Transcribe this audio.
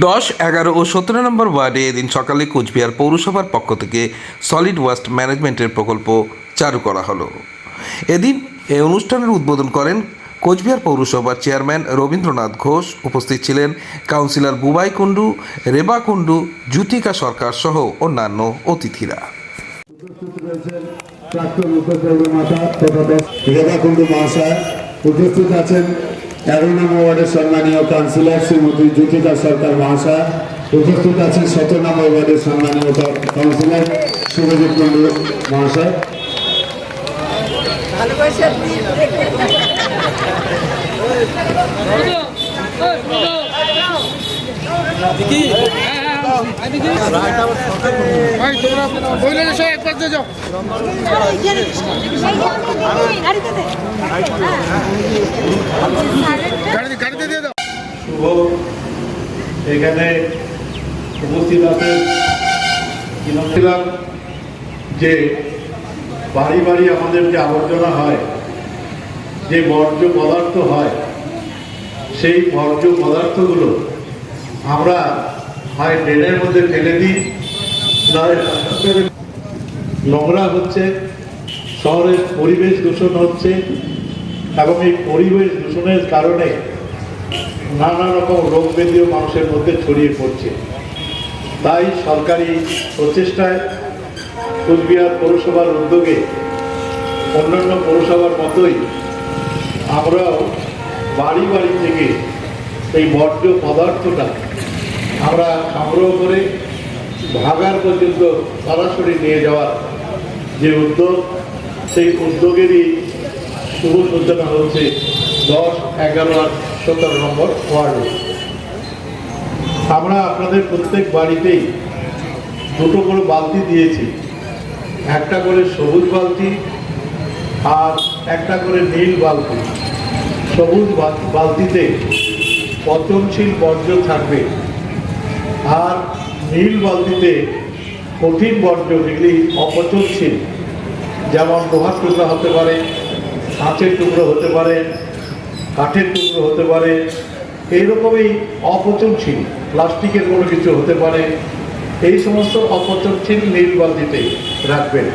10, 11 ও 17 নম্বর ওয়ার্ডে এদিন সকালে কোচবিহার পৌরসভার পক্ষ থেকে সলিড ওয়েস্ট ম্যানেজমেন্টের প্রকল্প চালু করা হলো। এদিন এই অনুষ্ঠানের উদ্বোধন করেন কোচবিহার পৌরসভার চেয়ারম্যান রবীন্দ্রনাথ ঘোষ। উপস্থিত ছিলেন কাউন্সিলর বুবাই কুণ্ডু, রেবা কুণ্ডু, জ্যোতিকা সরকার সহ অন্যান্য অতিথিরা। প্রাক্তন উপপৌরমাতা তথা রেবা কুণ্ডু মহাশয় উপস্থিত আছেন। 11 নম্বর ওয়ার্ডের সম্মানীয় কাউন্সিলর শ্রীমতী জ্যোতিকা সরকার মহাশয় উপস্থিত আছেন। 17 নম্বর ওয়ার্ডের সম্মানীয় কাউন্সিলর শুভজিৎ কুণ্ডু মহাশয়। এখানে উপস্থিত আছেন যে বাড়ি বাড়ি আমাদের যে আবর্জনা হয়, যে বর্জ্য পদার্থ হয়, সেই বর্জ্য পদার্থগুলো আমরা হয় ড্রেনের মধ্যে ফেলে দিই, নয় নোংরা হচ্ছে, শহরের পরিবেশ দূষণ হচ্ছে এবং এই পরিবেশ দূষণের কারণে নানা রকম রোগ ব্যাধিও মানুষের মধ্যে ছড়িয়ে পড়ছে। তাই সরকারি প্রচেষ্টায় কোচবিহার পৌরসভার উদ্যোগে অন্যান্য পৌরসভার মতোই আমরাও বাড়ি বাড়ি থেকে এই বর্জ্য পদার্থটা আমরা সংগ্রহ করে ভাগার পর্যন্ত সরাসরি নিয়ে যাওয়ার যে উদ্যোগ, সেই উদ্যোগেরই শুভ সূচনা হচ্ছে 10, 11 আর 17 নম্বর ওয়ার্ডে। আমরা আপনাদের প্রত্যেক বাড়িতেই দুটো করে বালতি দিয়েছি, একটা করে সবুজ বালতি আর একটা করে নীল বালতি। সবুজ বালতিতে পচনশীল বর্জ্য থাকবে আর নীল বালতিতে কঠিন বর্জ্য, যেগুলি অপচনশীল, যেমন লোহার টুকরো হতে পারে, কাঁচের টুকরো হতে পারে, কাঠের টুকরো হতে পারে, এইরকমই অপচনশীল প্লাস্টিকের কোনো কিছু হতে পারে। এই সমস্ত অপচনশীল নীল বালতিতে রাখবেন।